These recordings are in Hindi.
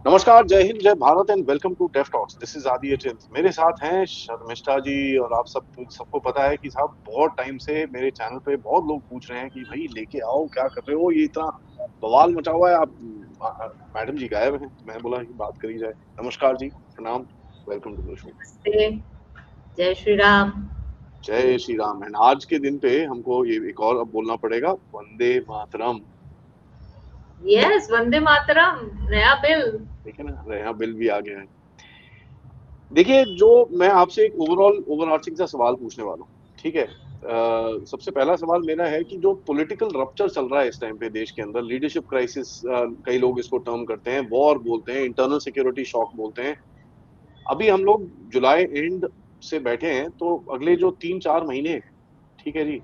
नमस्कार, जय हिंद, जय Bharat and welcome to deaf talks. This is Aadi Achint. मेरे साथ हैं शर्मिष्ठा जी। और आप सबको पता है कि साहब बहुत टाइम से मेरे चैनल पे बहुत लोग पूछ रहे हैं कि भाई लेके आओ, क्या कर रहे हो, ये इतना बवाल मचा हुआ है। आप मैडम जी गायब हैं, तो मैंने बोला कि बात करी जाए। नमस्कार जी, प्रणाम, वेलकम टू द शो। नमस्ते। जय श्री राम। जय श्री राम। एंड आज के दिन पे हमको ये एक और अब बोलना पड़ेगा, वंदे मातरम। यस, वंदे मातरम। नया बिल। ठीक है ना, नया बिल भी आ गया है। देखिए, जो मैं आपसे एक ओवरआर्चिंग सा सवाल पूछने वाला हूँ, ठीक है। सबसे पहला सवाल मेरा है कि जो पॉलिटिकल रप्चर चल रहा है इस टाइम पे देश के अंदर, लीडरशिप क्राइसिस, कई लोग इसको टर्म करते हैं, वॉर बोलते हैं, इंटरनल सिक्योरिटी शॉक बोलते हैं। अभी हम लोग जुलाई एंड से बैठे हैं, तो अगले जो 3-4 महीने हैं, ठीक है जी,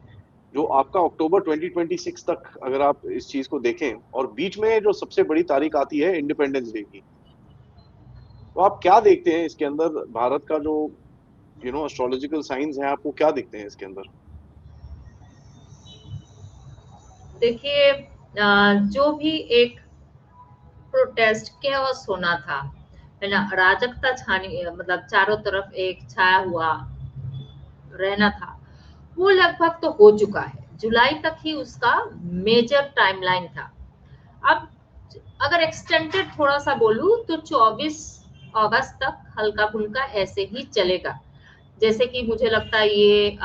जो आपका अक्टूबर 2026 तक अगर आप इस चीज को देखें, और बीच में जो सबसे बड़ी तारीख आती है इंडिपेंडेंस डे की, तो आप क्या देखते हैं इसके अंदर? भारत का जो एस्ट्रोलॉजिकल साइंस है, आपको क्या दिखते हैं इसके अंदर? देखिए, जो भी एक प्रोटेस्ट केओस होना था, है ना, अराजकता छानी, मतलब चारों तरफ एक छाया हुआ रहना था, वो लगभग तो हो चुका है। जुलाई तक ही उसका मेजर टाइमलाइन था। अब अगर एक्सटेंडेड थोड़ा सा बोलूं तो 24 अगस्त तक हल्का फुल्का ऐसे ही चलेगा। जैसे कि मुझे लगता है ये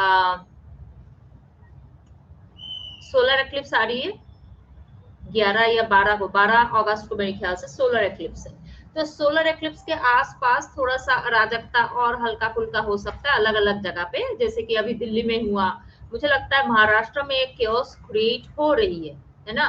सोलर एक्लिप्स आ रही है 11 या 12 को, 12 अगस्त को मेरे ख्याल से सोलर एक्लिप्स है। तो सोलर एक्लिप्स के आसपास थोड़ा सा अराजकता और हल्का फुल्का हो सकता है अलग अलग जगह पे, जैसे कि अभी दिल्ली में हुआ। मुझे लगता है महाराष्ट्र में एक केओस क्रिएट हो रही है ना।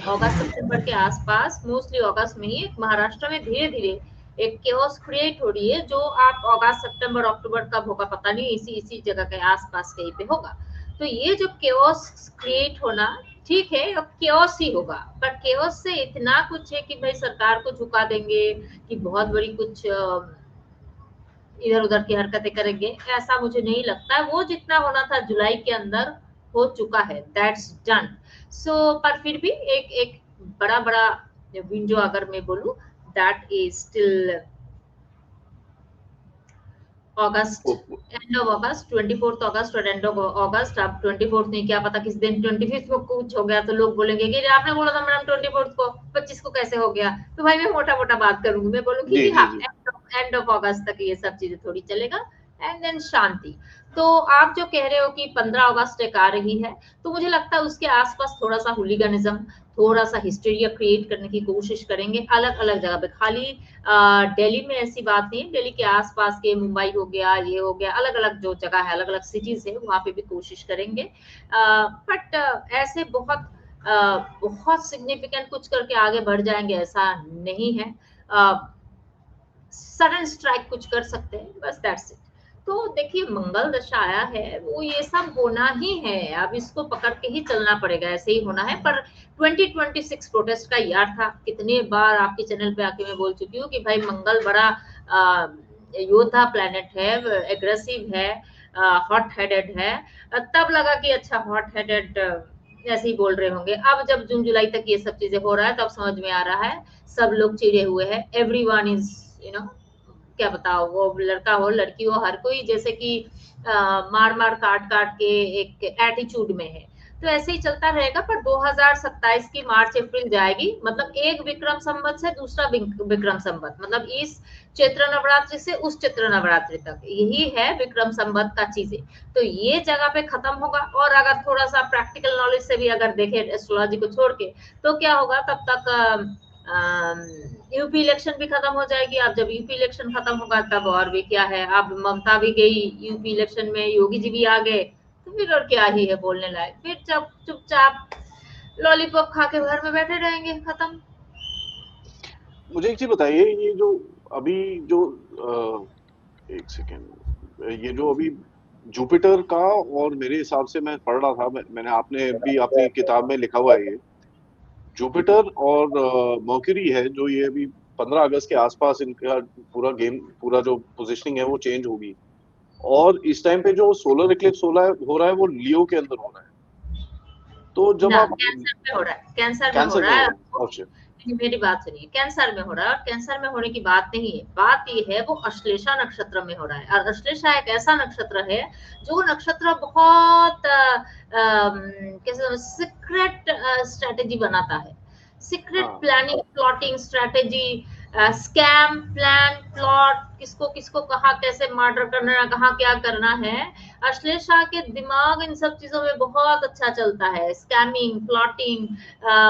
अगस्त सितंबर के आसपास, मोस्टली अगस्त में ही महाराष्ट्र में धीरे धीरे एक केओस क्रिएट हो रही है, जो आप अगस्त सितंबर अक्टूबर कब होगा पता नहीं, इसी इसी जगह के आसपास कहीं पे होगा। तो ये जो केओस क्रिएट होना, ठीक है, अब केओस ही होगा, पर केओस से इतना कुछ है कि भाई सरकार को झुका देंगे, कि बहुत बड़ी कुछ इधर उधर की हरकतें करेंगे, ऐसा मुझे नहीं लगता है। वो जितना होना था जुलाई के अंदर हो चुका है, दैट्स डन। सो पर फिर भी एक एक बड़ा बड़ा विंडो अगर मैं बोलूं, that is still August, oh, end of August, 24 August और एंड ऑफ अगस्त। अब 24 नहीं, क्या पता किस दिन 25 को कुछ हो गया तो लोग बोलेंगे कि आपने बोला था मैडम 24 को, 25 को कैसे हो गया। तो भाई मैं मोटा मोटा बात करूंगी, मैं बोलूंगी जी कि जी हाँ, जी। एंड ऑफ अगस्त तक ये सब चीजें थोड़ी चलेगा, एंड देन शांति। तो आप जो कह रहे हो कि 15 अगस्त एक आ रही है, तो मुझे लगता है उसके आसपास थोड़ा सा हुलिगनिज्म, थोड़ा सा हिस्टीरिया क्रिएट करने की कोशिश करेंगे अलग अलग जगह पे। खाली दिल्ली में ऐसी बात नहीं, दिल्ली के आसपास के मुंबई हो गया, ये हो गया, अलग अलग जो जगह है, अलग अलग सिटीज है, वहां पे भी कोशिश करेंगे। बट ऐसे बहुत बहुत सिग्निफिकेंट कुछ करके आगे बढ़ जाएंगे ऐसा नहीं है। सडन स्ट्राइक कुछ कर सकते हैं, बस दैट्स इट। तो देखिए, मंगल दशा आया है, वो ये सब होना ही है, अब इसको पकड़ के ही चलना पड़ेगा, ऐसे ही होना है। पर 2026 प्रोटेस्ट का यार था, कितने बार आपके चैनल पे आके मैं बोल चुकी हूँ कि भाई मंगल बड़ा योद्धा प्लेनेट है, एग्रेसिव है, हॉट हेडेड है। तब लगा कि अच्छा हॉट हेडेड ऐसे ही बोल रहे होंगे। अब जब जून जुलाई तक ये सब चीजें हो रहा है, तब समझ में आ रहा है सब लोग चिड़े हुए हैं। एवरीवन इज, यू नो, क्या बताओ, वो लड़का हो लड़की हो, हर कोई जैसे कि मार मार काट काट के एक एटीट्यूड में है। तो ऐसे ही चलता रहेगा। पर 2027 की मार्च अप्रैल जाएगी, मतलब एक विक्रम संवत से दूसरा विक्रम संवत, मतलब इस चैत्र नवरात्रि से उस चैत्र नवरात्रि तक, यही है विक्रम संवत का चीजें। तो ये जगह पे खत्म होगा। और अगर थोड़ा सा प्रैक्टिकल नॉलेज से भी अगर देखें एस्ट्रोलॉजी को छोड़ के, तो क्या होगा तब तक, यूपी इलेक्शन भी खत्म हो जाएगी। अब जब यूपी इलेक्शन खत्म होगा, तब और भी क्या है, अब ममता भी गई यूपी इलेक्शन में, योगी जी भी आ गए, तो फिर और क्या ही है बोलने लायक। फिर जब चुपचाप लॉलीपॉप खा के घर में बैठे रहेंगे, खत्म। मुझे एक चीज बताइए, ये जो अभी जो एक सेकेंड, ये जो अभी जुपिटर का, और मेरे हिसाब से मैं पढ़ रहा था, मैंने, आपने भी अपनी किताब में लिखा हुआ है ये, जुपिटर और मर्क्यूरी है, जो ये अभी 15 अगस्त के आसपास इनका पूरा गेम, पूरा जो पोजिशनिंग है वो चेंज होगी। और इस टाइम पे जो सोलर इक्लिप्स हो रहा है वो लियो के अंदर हो रहा है। तो जब ना, आप कैंसर में हो रहा है, कैंसर में हो कैंसर में रहा हो है। रहा है, अच्छा। मेरी बात सुनिए, कैंसर में हो रहा है, और कैंसर में होने की बात नहीं है, बात ये है वो अश्लेषा नक्षत्र में हो रहा है। और अश्लेषा एक ऐसा नक्षत्र है जो नक्षत्र बहुत कैसे सीक्रेट स्ट्रेटेजी बनाता है, सीक्रेट हाँ planning, plotting strategy, scam, plan, plot, किसको किसको कहाँ कैसे मर्डर करना है, कहाँ क्या करना है। अश्लेषा के दिमाग इन सब चीजों में बहुत अच्छा चलता है, स्कैमिंग, प्लॉटिंग,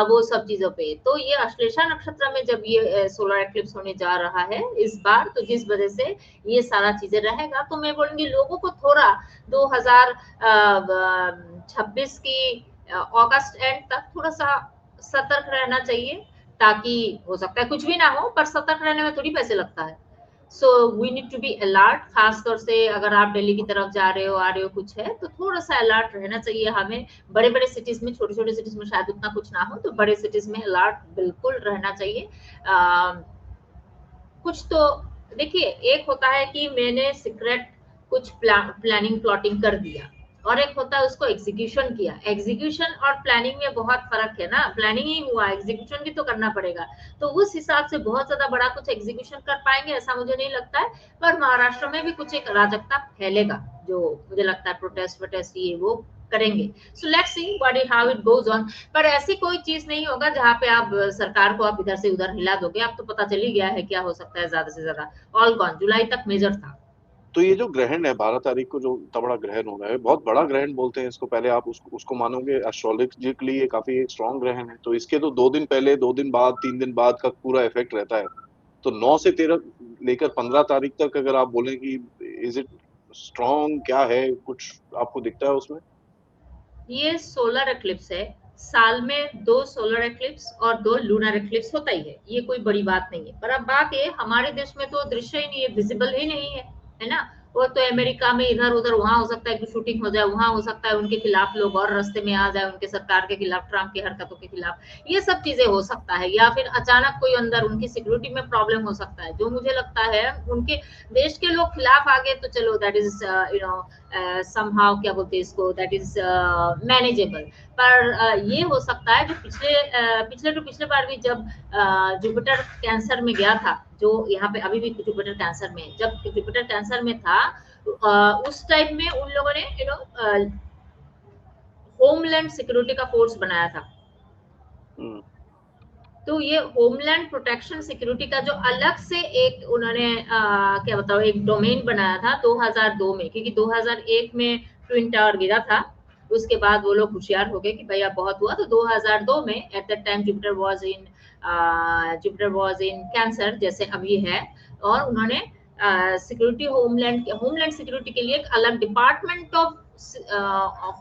वो सब चीजों पे। तो ये अश्लेषा नक्षत्र में जब ये सोलर एक्लिप्स होने जा रहा है इस बार, तो जिस वजह से ये सारा चीजें रहेगा, तो मैं बोलूंगी लोगों को थोड़ा 2026 की अगस्त एंड तक थोड़ा सा सतर्क रहना चाहिए, ताकि हो सकता है कुछ भी ना हो, पर सतर्क रहने में थोड़ी पैसे लगता है। So we need to be alert, खासतौर से अगर आप दिल्ली की तरफ जा रहे हो, आ रहे हो, कुछ है तो थोड़ा सा अलर्ट रहना चाहिए हमें। बड़े बड़े सिटीज में, छोटे छोटे सिटीज में शायद उतना कुछ ना हो, तो बड़े सिटीज में अलर्ट बिल्कुल रहना चाहिए। कुछ तो देखिए, एक होता है कि मैंने सीक्रेट कुछ प्लानिंग प्लॉटिंग कर दिया, और एक होता है उसको एग्जीक्यूशन किया। एग्जीक्यूशन और प्लानिंग में बहुत फर्क है ना, प्लानिंग ही हुआ, एग्जीक्यूशन भी तो करना पड़ेगा। तो उस हिसाब से बहुत ज्यादा बड़ा कुछ एग्जीक्यूशन कर पाएंगे ऐसा मुझे नहीं लगता है, पर महाराष्ट्र में भी कुछ एक अराजकता फैलेगा, जो मुझे लगता है प्रोटेस्ट वोटेस्ट ये वो करेंगे। So let's see what is how it goes on. पर ऐसी कोई चीज नहीं होगा जहाँ पे आप सरकार को आप इधर से उधर हिला दोगे। अब तो पता चल ही गया है क्या हो सकता है, ज्यादा से ज्यादा ऑल गॉन, जुलाई तक मेजर था। तो ये जो ग्रहण है 12 तारीख को जो इतना बड़ा ग्रहण हो रहा है, बहुत बड़ा ग्रहण बोलते हैं इसको, पहले आप उसको मानोगे एस्ट्रोलॉजिकली ये काफी एक स्ट्रॉन्ग ग्रहण है, तो इसके तो 2 दिन पहले, 2 दिन बाद, 3 दिन बाद का पूरा इफेक्ट रहता है। तो 9 से 13 लेकर 15 तारीख तक अगर आप बोलें कि इज इट स्ट्रॉन्ग, क्या है, कुछ आपको दिखता है उसमें? ये सोलर एक्लिप्स है, साल में 2 सोलर एक्लिप्स और 2 लूनर एक्लिप्स होता ही है, ये कोई बड़ी बात नहीं है। पर अब बात ये, हमारे देश में तो दृश्य ही नहीं है, विजिबल ही नहीं है ना। वो तो अमेरिका में इधर उधर, वहां हो सकता है कि शूटिंग हो जाए, वहां हो सकता है उनके खिलाफ लोग और रास्ते में आ जाए, उनके सरकार के खिलाफ, ट्रम्प की हरकतों के खिलाफ, ये सब चीजें हो सकता है। या फिर अचानक कोई अंदर उनकी सिक्योरिटी में प्रॉब्लम हो सकता है, जो मुझे लगता है उनके देश के लोग खिलाफ आ गए तो चलो that is you know somehow, क्या बोलते हैं इसको, दैट इज मैनेजेबल। पर ये हो सकता है जो पिछले बार भी जब जुपिटर कैंसर में गया था, जो यहाँ पे अभी भी जुपिटर कैंसर में, जब जुपिटर कैंसर में था, उस टाइम में उन लोगों ने होमलैंड सिक्योरिटी का फोर्स बनाया था। तो ये होमलैंड प्रोटेक्शन सिक्योरिटी का जो अलग से एक उन्होंने क्या बताओ एक डोमेन बनाया था 2002 में, क्योंकि 2001 में ट्विन टावर गिरा था। उसके बाद वो लोग होशियार हो गए कि भैया बहुत हुआ, तो 2002 में eight that time Jupiter was in cancer, जैसे अभी है। और उन्होंने सिक्योरिटी, होमलैंड सिक्योरिटी के लिए एक अलग डिपार्टमेंट ऑफ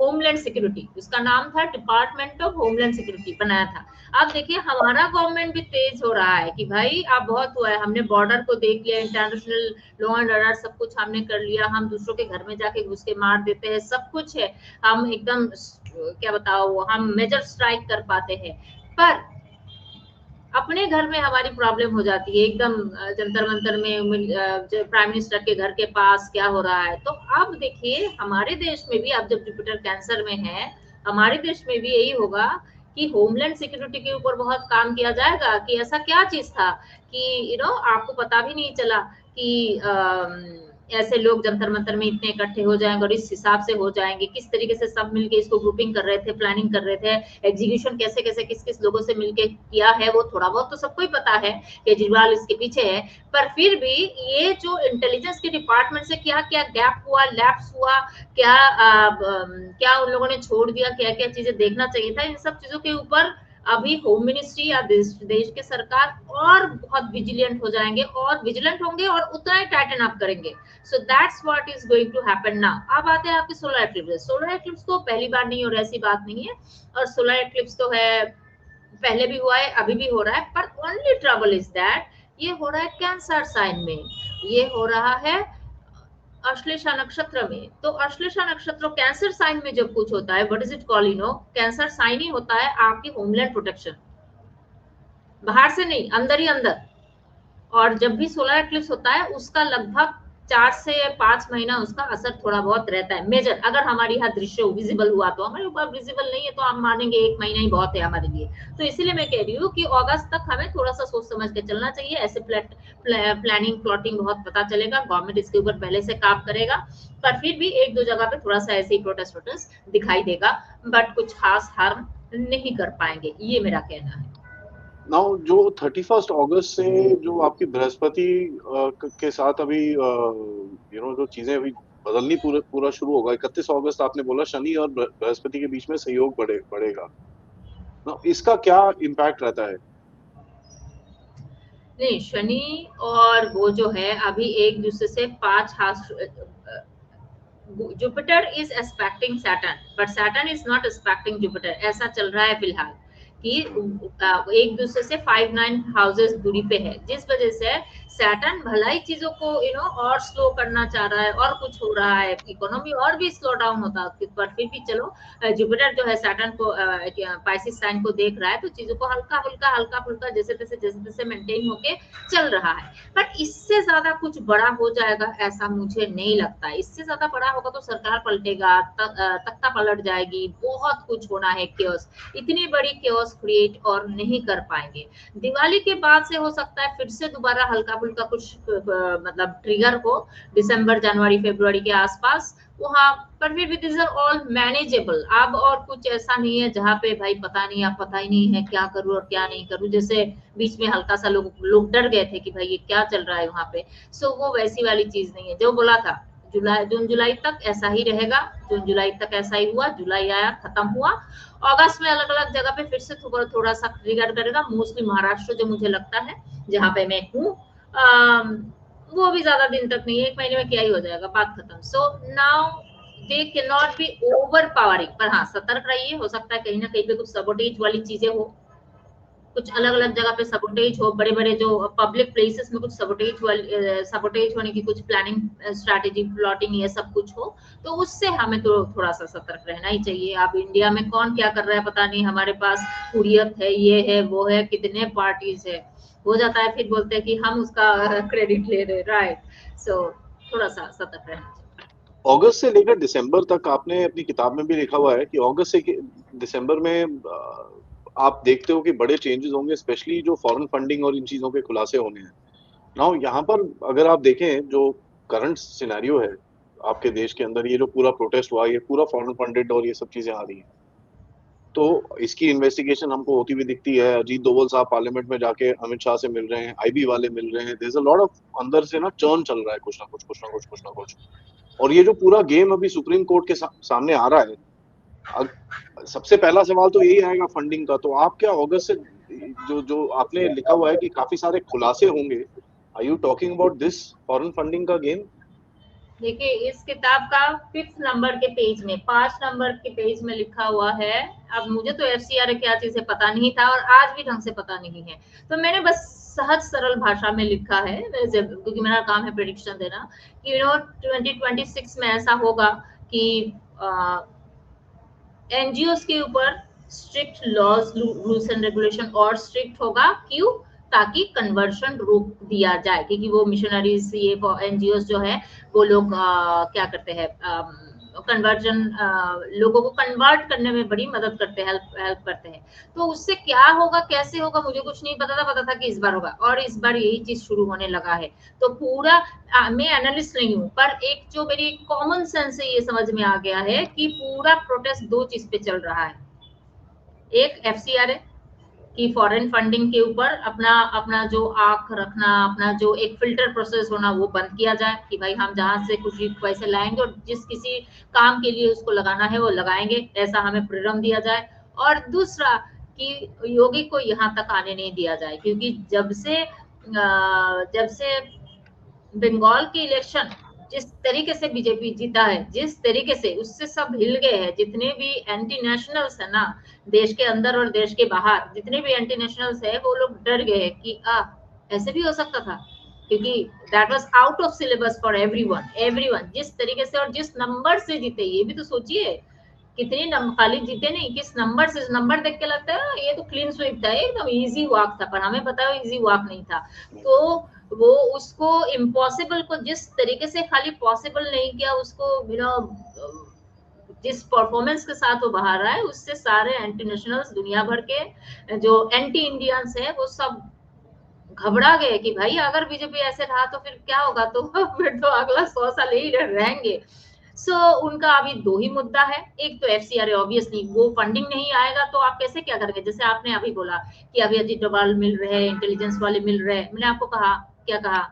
होमलैंड सिक्योरिटी, उसका नाम था डिपार्टमेंट ऑफ होमलैंड सिक्योरिटी, बनाया था। अब देखिए हमारा गवर्नमेंट भी तेज हो रहा है कि भाई अब बहुत हुआ है, हमने बॉर्डर को देख लिया, इंटरनेशनल लॉ एंड ऑर्डर सब कुछ हमने कर लिया, हम दूसरों के घर में जाके घुस के मार देते हैं, सब कुछ है, हम एकदम क्या बताओ, हम मेजर स्ट्राइक कर पाते हैं। पर अपने घर में हमारी प्रॉब्लम हो जाती है एकदम, जंतर मंतर में प्राइम मिनिस्टर के घर के पास क्या हो रहा है। तो अब देखिए हमारे देश में भी, अब जब जुपिटर कैंसर में है, हमारे देश में भी यही होगा कि होमलैंड सिक्योरिटी के ऊपर बहुत काम किया जाएगा कि ऐसा क्या चीज था कि आपको पता भी नहीं चला कि ऐसे लोग जंतर मंतर में इतने इकट्ठे हो जाएंगे और इस हिसाब से हो जाएंगे, किस तरीके से सब मिलके इसको ग्रुपिंग कर रहे थे, प्लानिंग कर रहे थे, एग्जीक्यूशन कैसे कैसे किस किस लोगों से मिलके किया है, वो थोड़ा बहुत तो सबको ही पता है, केजरीवाल इसके पीछे है। पर फिर भी ये जो इंटेलिजेंस के डिपार्टमेंट से क्या क्या गैप हुआ, लैप्स हुआ, क्या उन लोगों ने छोड़ दिया, क्या क्या चीजें देखना चाहिए था, इन सब चीजों के ऊपर अभी होम मिनिस्ट्री या देश के सरकार और बहुत विजिलेंट हो जाएंगे, और विजिलेंट होंगे और उतना ही टाइटन अप करेंगे। So that's what is going to happen now. अब आते हैं आपके सोलर एक्लिप्स। सोलर एक्लिप्स तो पहली बार नहीं हो रहा, ऐसी बात नहीं है, और सोलर एक्लिप्स तो है, पहले भी हुआ है, अभी भी हो रहा है। पर ओनली ट्रबल इज दैट ये हो रहा है कैंसर साइन में, ये हो रहा है अश्लेषा नक्षत्र में। तो अश्लेषा नक्षत्र कैंसर साइन में जब कुछ होता है, what is it call, cancer sign ही होता है आपकी होमलैंड प्रोटेक्शन, बाहर से नहीं, अंदर ही अंदर। और जब भी सोलर एक्लिप्स होता है उसका लगभग 4 से 5 महीना उसका असर थोड़ा बहुत रहता है मेजर। अगर हमारे यहाँ दृश्य विजिबल हुआ तो, हमारे ऊपर विजिबल नहीं है तो आप मानेंगे 1 महीना ही बहुत है हमारे लिए। तो इसीलिए मैं कह रही हूँ कि अगस्त तक हमें थोड़ा सा सोच समझ के चलना चाहिए। ऐसे प्लानिंग प्लॉटिंग बहुत पता चलेगा, गवर्नमेंट इसके ऊपर पहले से काम करेगा, पर फिर भी 1-2 जगह पे थोड़ा सा ऐसे ही प्रोटेस्ट दिखाई देगा, बट कुछ खास हार्म नहीं कर पाएंगे, ये मेरा कहना है। नाउ जो 31 अगस्त से जो आपकी बृहस्पति के साथ अभी जो चीजें अभी बदलनी पूरा शुरू होगा, 31 अगस्त आपने बोला शनि और बृहस्पति के बीच में सहयोग बढ़ेगा। नाउ इसका क्या इम्पैक्ट रहता है? नहीं, शनि और वो जो है अभी एक दूसरे से 5 हाथ, Jupiter is expecting Saturn, but Saturn is not expecting Jupiter, ऐसा चल रहा है फिलहाल कि एक दूसरे से 5-9 हाउसेस दूरी पे है, जिस वजह से सैटर्न भलाई चीजों को और स्लो करना चाह रहा है, और कुछ हो रहा है, इकोनॉमी और भी स्लो डाउन होता है, पर फिर भी चलो जुपिटर जो है सैटर्न को पाइसिस साइन को देख रहा है, तो चीजों को हल्का फुल्का जैसे तैसे मेंटेन होके चल रहा है। बट इससे ज्यादा कुछ बड़ा हो जाएगा ऐसा मुझे नहीं लगता। इससे ज्यादा बड़ा होगा तो सरकार पलटेगा, तख्ता पलट जाएगी, बहुत कुछ होना है, केओस, इतनी बड़ी केओस क्रिएट और नहीं कर पाएंगे। दिवाली के बाद से हो सकता है फिर से दोबारा हल्का फुल्का कुछ मतलब ट्रिगर हो, दिसंबर जनवरी फरवरी के आसपास वहां पर, फिर भी दिस आर ऑल मैनेजेबल। अब और कुछ ऐसा नहीं है जहाँ पे भाई पता नहीं, अब पता ही नहीं है क्या करूं और क्या नहीं करूं, जैसे बीच में हल्का सा लोग डर गए थे कि भाई ये क्या चल रहा है वहां पे। सो वो वैसी वाली चीज नहीं है, जो बोला था जून जुलाई तक ऐसा ही रहेगा, जून जुलाई तक ऐसा ही हुआ, जुलाई आया खत्म हुआ, अगस्त में अलग अलग जगह पे फिर से थोड़ा सा ट्रिगर करेगा, मोस्टली महाराष्ट्र जो मुझे लगता है जहाँ पे मैं हूँ, वो भी ज्यादा दिन तक नहीं है, 1 महीने में क्या ही हो जाएगा, बात खत्म। So now they can not be over powering, पर हाँ सतर्क रहिए, हो सकता है कहीं ना कहीं पे कुछ सबोटेज वाली चीजें हो, कुछ अलग अलग जगह पे सबोटेज हो, बड़े बड़े जो पब्लिक प्लेसेस में कुछ सबोटेज होने की कुछ प्लानिंग स्ट्रैटेजी प्लॉटिंग ये सब कुछ हो, तो उससे हमें तो थोड़ा सा सतर्क रहना ही चाहिए। अब इंडिया में कौन क्या कर रहा है पता नहीं, हमारे पास हुर्रियत है, ये है वो है, कितने पार्टीज है, हो जाता है फिर बोलते हैं कि हम उसका क्रेडिट ले रहे, राइट। सो थोड़ा सा सतर्क रहना चाहिए। अगस्त से लेकर दिसंबर तक आपने अपनी किताब में भी लिखा हुआ है कि अगस्त से दिसंबर में आप देखते हो कि बड़े चेंजेस होंगे, स्पेशली जो फॉरेन फंडिंग और इन चीजों के खुलासे होने हैं। नाउ यहाँ पर अगर आप देखें जो करंट सिनेरियो है आपके देश के अंदर, ये जो पूरा प्रोटेस्ट हुआ, ये पूरा फॉरेन फंडेड और ये सब चीजें आ रही हैं, तो इसकी इन्वेस्टिगेशन हमको होती हुई दिखती है। अजीत दोवल साहब पार्लियामेंट में जाके अमित शाह से मिल रहे हैं, आईबी वाले मिल रहे हैं, there is a lot of अंदर से ना चर्न चल रहा है, कुछ ना कुछ। और ये जो पूरा गेम अभी सुप्रीम कोर्ट के सामने आ रहा है, सबसे पहला सवाल तो यही आएगा फंडिंग का। तो आप क्या अगस्त से जो जो आपने लिखा हुआ है कि काफी सारे खुलासे होंगे, are you talking about this foreign funding का गेम? देखिए इस किताब का 5th नंबर के पेज में, 5 नंबर के पेज में लिखा हुआ है। अब मुझे तो एफसीआर क्या चीज है पता नहीं था, और आज भी ढंग से पता नहीं है, तो मैंने बस सहज सरल भाषा में लिखा है, क्योंकि मेरा काम है प्रेडिक्शन देना कि 2026 में ऐसा होगा कि एनजीओ के ऊपर strict laws rules and regulation और स्ट्रिक्ट होगा, क्यों? ताकि कन्वर्शन रोक दिया जाए, क्योंकि वो मिशनरीज ये एनजीओ जो है वो लोग क्या करते हैं, कन्वर्जन लोगों को कन्वर्ट करने में बड़ी मदद करते हैं, हेल्प करते हैं। तो उससे क्या होगा कैसे होगा मुझे कुछ नहीं पता था कि इस बार होगा, और इस बार यही चीज शुरू होने लगा है। तो पूरा मैं एनालिस्ट नहीं हूँ, पर एक जो मेरी कॉमन सेंस से ये समझ में आ गया है कि पूरा प्रोटेस्ट 2 चीज पे चल रहा है। एक एफसीआर है कि फॉरेन फंडिंग के ऊपर अपना अपना जो आंख रखना, अपना जो एक फिल्टर प्रोसेस होना वो बंद किया जाए, कि भाई हम जहां से कुछ भी पैसे लाएंगे और जिस किसी काम के लिए उसको लगाना है वो लगाएंगे, ऐसा हमें फ्रीडम दिया जाए। और दूसरा कि योगी को यहाँ तक आने नहीं दिया जाए, क्योंकि जब से बंगाल की इलेक्शन जिस तरीके से बीजेपी जीता है, जिस तरीके से, उससे सब हिल गए हैं, जितने भी एंटी नेशनल्स है ना देश के अंदर और देश के बाहर, जितने भी एंटी नेशनल्स है वो लोग डर गए हैं कि ऐसे भी हो सकता था, क्योंकि that was out of syllabus for everyone जिस तरीके से और जिस नंबर से जीते, ये भी तो सोचिए कितने खाली जीते नहीं, किस नंबर से, नंबर देख के लगता है ये तो क्लीन स्वीप था, एकदम इजी वॉक था, पर हमें पता है इजी वॉक नहीं था। तो वो उसको इम्पॉसिबल को जिस तरीके से खाली पॉसिबल नहीं किया, उसको जिस परफॉर्मेंस के साथ वो बाहर आए, उससे सारे एंटी नेशनल्स दुनिया भर के जो एंटी इंडियंस है वो सब घबरा गए कि भाई अगर बीजेपी ऐसे रहा तो फिर क्या होगा, तो फिर तो अगला 100 साल ही रहेंगे। उनका अभी दो ही मुद्दा है, एक तो एफसीआरए, ऑब्वियसली वो फंडिंग नहीं आएगा तो आप कैसे क्या करेंगे। जैसे आपने अभी बोला कि अभी अजीत डोभाल मिल रहे हैं, इंटेलिजेंस वाले मिल रहे हैं, मैंने आपको कहा क्या कहा,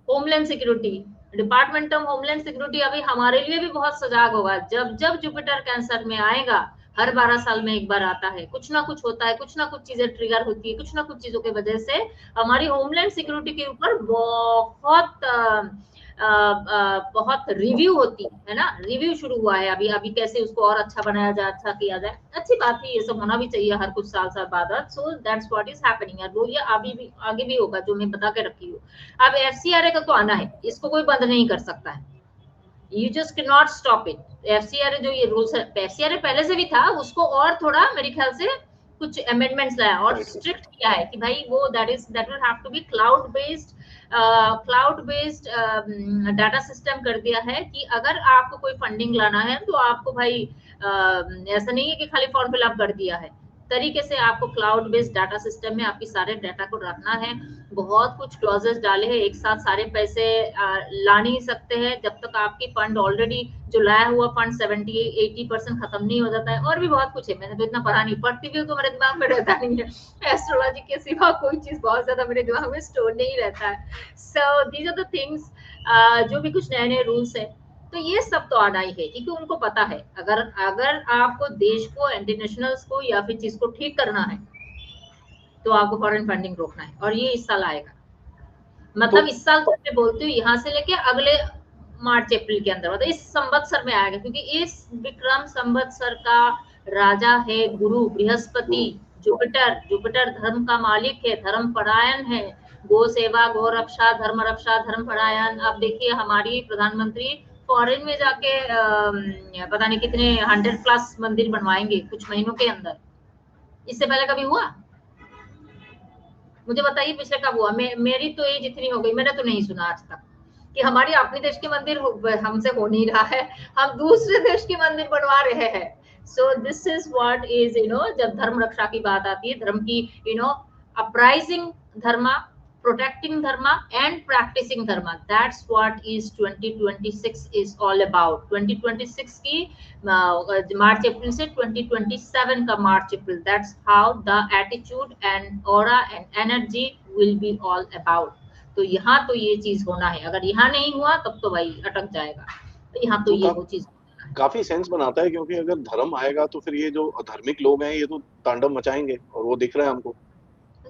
homeland security, department of homeland security अभी हमारे लिए भी बहुत सजाग होगा। जब जब जुपिटर कैंसर में आएगा, हर 12 साल में एक बार आता है, कुछ ना कुछ होता है, कुछ ना कुछ चीजें ट्रिगर होती है, कुछ ना कुछ चीजों की वजह से हमारी होमलैंड सिक्योरिटी के ऊपर बहुत रिव्यू होती है ना, रिव्यू शुरू हुआ है अभी अभी, कैसे उसको और अच्छा बनाया जाए, अच्छा किया जाए। अच्छी बात है, ये सब होना भी चाहिए हर कुछ साल बाद। सो दैट्स व्हाट इज हैपनिंग, और वो ये अभी भी आगे भी होगा, जो मैं बता के रखी हूँ। अब एफसीआरए का तो आना है, इसको कोई बंद नहीं कर सकता है, you just can not stop it. FCRA जो ये रूल्स है, एफसीआरए पहले से भी था, उसको और थोड़ा मेरे ख्याल से कुछ अमेंडमेंट्स लाया और स्ट्रिक्ट किया है कि भाई वो that will have to be cloud based data system कर दिया है कि अगर आपको कोई फंडिंग लाना है तो आपको भाई ऐसा नहीं है कि खाली फॉर्म फिलअप कर दिया है, तरीके से आपको क्लाउड बेस्ड डाटा सिस्टम में आपकी सारे डाटा को रखना है। बहुत कुछ क्लॉजेस डाले हैं, एक साथ सारे पैसे ला नहीं सकते हैं जब तक आपकी फंड ऑलरेडी जो लाया हुआ फंड 70-80% खत्म नहीं हो जाता है, और भी बहुत कुछ है, मैंने तो इतना पढ़ा नहीं, पढ़ती भी तो मेरे दिमाग में रहता नहीं है, एस्ट्रोलॉजी के सिवा कोई चीज बहुत ज्यादा मेरे दिमाग में स्टोर नहीं रहता है। So these are the things, जो भी कुछ नए नए रूल्स है, तो ये सब तो आना ही है, क्योंकि उनको पता है अगर अगर आपको देश को, एंटी नेशनल्स को या फिर चीज को ठीक करना है तो आपको फॉरेन फंडिंग रोकना है, और ये इस साल आएगा। मतलब तो इस साल तो मैं बोलती हूँ यहाँ से लेके अगले मार्च अप्रैल के अंदर, मतलब इस संवत्सर में आएगा, क्योंकि इस विक्रम संवत्सर का राजा है गुरु बृहस्पति, जुपिटर, जुपिटर धर्म का मालिक है, धर्म परायण है, गो सेवा, गो रक्षा, धर्म परायण। अब देखिए हमारी प्रधानमंत्री फॉरेन में जाके पता नहीं कितने 100+ मंदिर बनवाएंगे कुछ महीनों के अंदर, इससे पहले कभी हुआ? मुझे बताइए पिछले कब हुआ? मेरी तो एज इतनी हो गई, मैंने तो नहीं सुना आज तक कि हमारी अपने देश के मंदिर हमसे हो नहीं रहा है, हम दूसरे देश के मंदिर बनवा रहे हैं। So this is what is, जब धर्म रक्षा की बात आती है, धर्म की, uprising Dharma, protecting dharma and practicing dharma, that's what is 2026 is all about। 2026 की मार्च अप्रैल से 2027 का मार्च अप्रैल, that's how the attitude and aura and energy will be all about। तो यहाँ तो ये चीज होना है, अगर यहाँ नहीं हुआ तब तो भाई अटक जाएगा, तो यहाँ तो ये वो चीज काफी सेंस बनाता है, क्योंकि अगर धर्म आएगा तो फिर ये जो अधार्मिक लोग हैं ये तो तांडव मचाएंगे, और वो दिख रहा है हमको,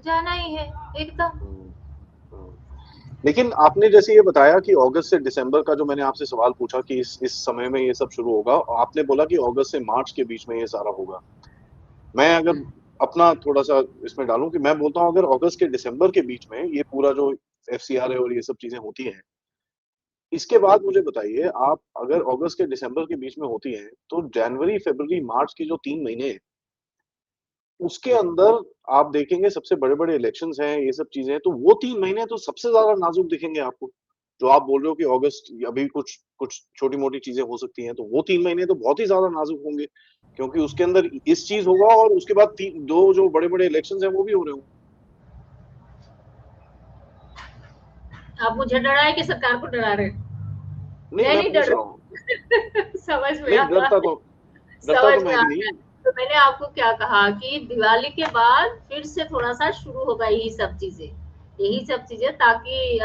जाना ही है एकदम। लेकिन आपने जैसे ये बताया कि अगस्त से दिसंबर का, जो मैंने आपसे सवाल पूछा कि इस समय में ये सब शुरू होगा, आपने बोला कि अगस्त से मार्च के बीच में ये सारा होगा। मैं अगर अपना थोड़ा सा इसमें डालूं, कि मैं बोलता हूं अगर अगस्त के दिसंबर के बीच में ये पूरा जो एफसीआर है और ये सब चीजें होती हैं, इसके बाद मुझे बताइए आप, अगर अगस्त के दिसंबर के बीच में होती हैं तो जनवरी फरवरी मार्च की जो 3 महीने हैं उसके अंदर आप देखेंगे सबसे बड़े बड़े इलेक्शंस हैं, ये सब चीजें हैं, तो वो 3 महीने तो सबसे ज्यादा नाजुक दिखेंगे आपको। जो आप बोल रहे हो कि अगस्त अभी कुछ कुछ छोटी मोटी चीजें हो सकती हैं, तो वो 3 महीने तो बहुत ही ज्यादा नाजुक होंगे, क्योंकि उसके अंदर इस चीज होगा और उसके बाद दो जो बड़े बड़े इलेक्शंस हैं वो भी हो रहे होंगे। आप मुझे डराए कि सरकार को डरा रहे? नहीं, मैं मैं नहीं पूछ डर रहा हूँ। रही समझ में नहीं, आता है, डरता तो समझ में मैं भी आता है। नहीं। तो मैंने आपको क्या कहा कि दिवाली के बाद फिर से थोड़ा सा शुरू होगा यही सब चीजें, ताकि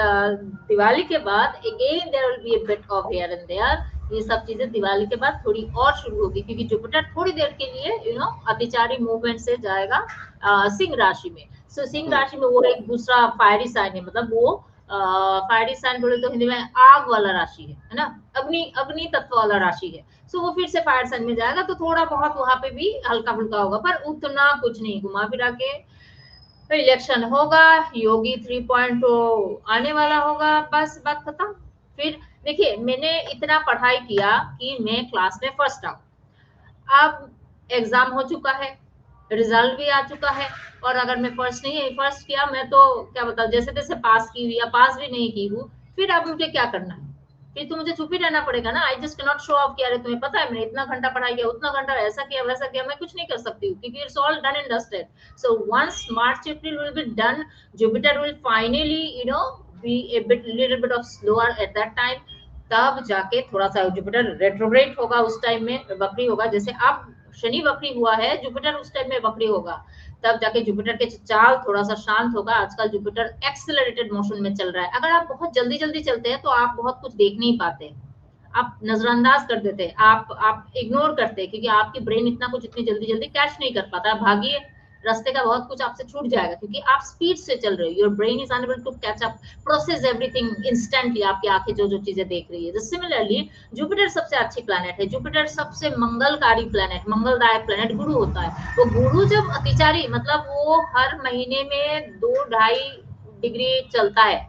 दिवाली के बाद again there will be a bit of here and there, ये सब चीजें दिवाली के बाद थोड़ी और शुरू होगी, क्योंकि जुपिटर थोड़ी देर के लिए अतिचारी मूवमेंट से जाएगा सिंह राशि में। सो सिंह राशि में वो एक दूसरा फायरी साइन है, मतलब वो फायरी साइन बोले तो हिंदी में आग वाला राशि है ना, अग्नि अग्नि तत्व वाला राशि है। सो वो फिर से फायर साइन में जाएगा, तो थोड़ा बहुत वहां पे भी हल्का फुल्का होगा, पर उतना कुछ नहीं, घुमा फिरा के तो इलेक्शन होगा, योगी 3.0 आने वाला होगा, बस बात खत्म। फिर देखिए मैंने इतना पढ़ाई किया कि मैं क्लास में फर्स्ट आऊं, अब एग्जाम हो चुका है, रिजल्ट भी आ चुका है, और अगर मैं फर्स्ट किया, मैं तो क्या बताऊं, जैसे तैसे पास की हुई या पास भी नहीं की हूँ, फिर अब मुझे क्या करना है? फिर तो मुझे चुप ही रहना पड़ेगा ना। I just not show off, किया तुम्हें पता है मैंने इतना घंटा पढ़ाई किया, उतना घंटा ऐसा किया वैसा किया, मैं कुछ नहीं कर सकती हूँ, क्योंकि it's all done and dusted. So once March April will be done, Jupiter will finally be a bit little bit of slower at that time. तब जाके थोड़ा सा जुपिटर रेट्रोग्रेड होगा, उस टाइम में वक्री होगा, जैसे अब शनि वक्री हुआ है, जुपिटर उस टाइम में वक्री होगा। तब जाके जुपिटर के चाल थोड़ा सा शांत होगा। आजकल जुपिटर एक्सेलरेटेड मोशन में चल रहा है। अगर आप बहुत जल्दी जल्दी चलते हैं तो आप बहुत कुछ देख नहीं पाते, आप नजरअंदाज कर देते हैं, आप इग्नोर करते हैं, क्योंकि आपकी ब्रेन इतना कुछ इतनी जल्दी जल्दी कैच नहीं कर पाता। भागिए, रास्ते का बहुत कुछ आपसे छूट जाएगा, क्योंकि आप स्पीड से चल रहे हो। Your brain is unable to catch up, process everything instantly. आपकी आंखें जो जो चीजें देख रही है। सिमिलरली जुपिटर सबसे अच्छी प्लैनेट है, जुपिटर सबसे मंगलकारी प्लैनेट, मंगलदायक प्लैनेट गुरु होता है। वो गुरु जब अतिचारी, मतलब वो हर महीने में 2-2.5 डिग्री चलता है,